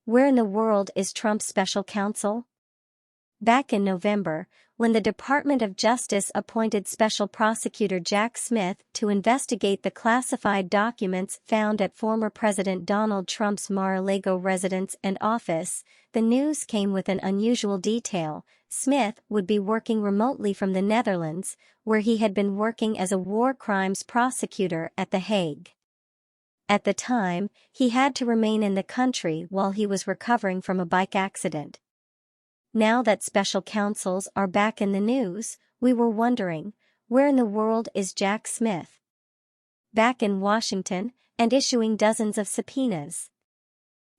Where in the world is Trump's special counsel? Back in November, when the Department of Justice appointed Special Prosecutor Jack Smith to investigate the classified documents found at former President Donald Trump's Mar-a-Lago residence and office, the news came with an unusual detail. Smith would be working remotely from the Netherlands, where he had been working as a war crimes prosecutor at The Hague. At the time, he had to remain in the country while he was recovering from a bike accident. Now that special counsels are back in the news, we were wondering, where in the world is Jack Smith? Back in Washington, and issuing dozens of subpoenas.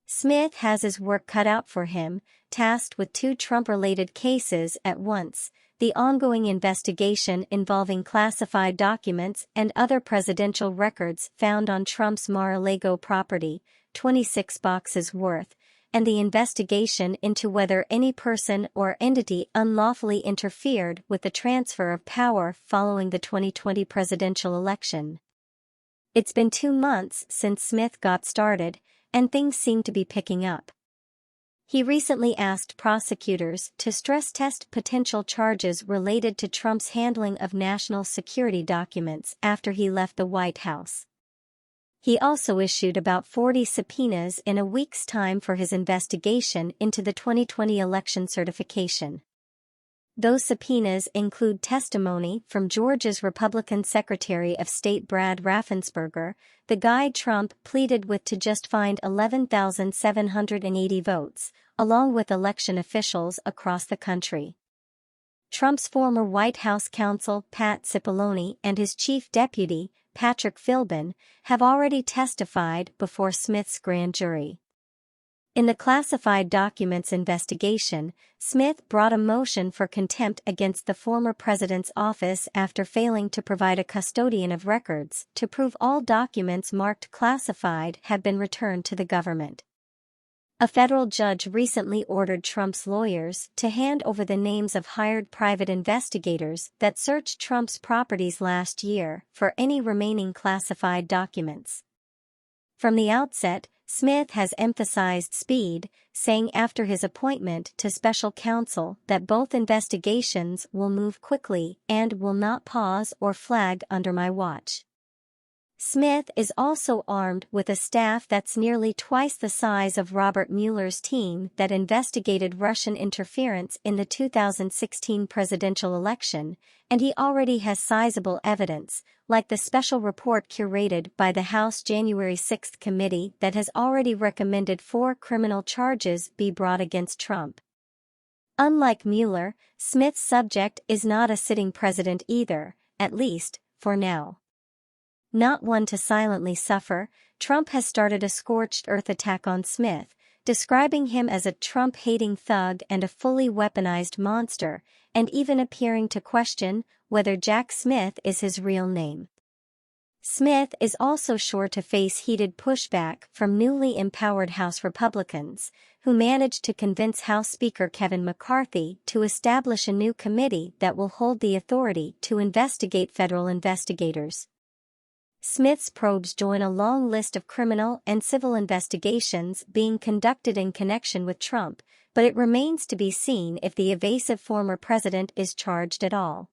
Smith has his work cut out for him, tasked with two Trump-related cases at once: the ongoing investigation involving classified documents and other presidential records found on Trump's Mar-a-Lago property, 26 boxes worth, and the investigation into whether any person or entity unlawfully interfered with the transfer of power following the 2020 presidential election. It's been 2 months since Smith got started, and things seem to be picking up. He recently asked prosecutors to stress-test potential charges related to Trump's handling of national security documents after he left the White House. He also issued about 40 subpoenas in a week's time for his investigation into the 2020 election certification. Those subpoenas include testimony from Georgia's Republican Secretary of State Brad Raffensperger, the guy Trump pleaded with to just find 11,780 votes, along with election officials across the country. Trump's former White House counsel Pat Cipollone and his chief deputy, Patrick Philbin, have already testified before Smith's grand jury. In the classified documents investigation, Smith brought a motion for contempt against the former president's office after failing to provide a custodian of records to prove all documents marked classified had been returned to the government. A federal judge recently ordered Trump's lawyers to hand over the names of hired private investigators that searched Trump's properties last year for any remaining classified documents. From the outset, Smith has emphasized speed, saying after his appointment to special counsel that both investigations will move quickly and will not pause or flag under my watch. Smith is also armed with a staff that's nearly twice the size of Robert Mueller's team that investigated Russian interference in the 2016 presidential election, and he already has sizable evidence, like the special report curated by the House January 6 committee that has already recommended 4 criminal charges be brought against Trump. Unlike Mueller, Smith's subject is not a sitting president either, at least, for now. Not one to silently suffer, Trump has started a scorched earth attack on Smith, describing him as a Trump-hating thug and a fully weaponized monster, and even appearing to question whether Jack Smith is his real name. Smith is also sure to face heated pushback from newly empowered House Republicans, who managed to convince House Speaker Kevin McCarthy to establish a new committee that will hold the authority to investigate federal investigators. Smith's probes join a long list of criminal and civil investigations being conducted in connection with Trump, but it remains to be seen if the evasive former president is charged at all.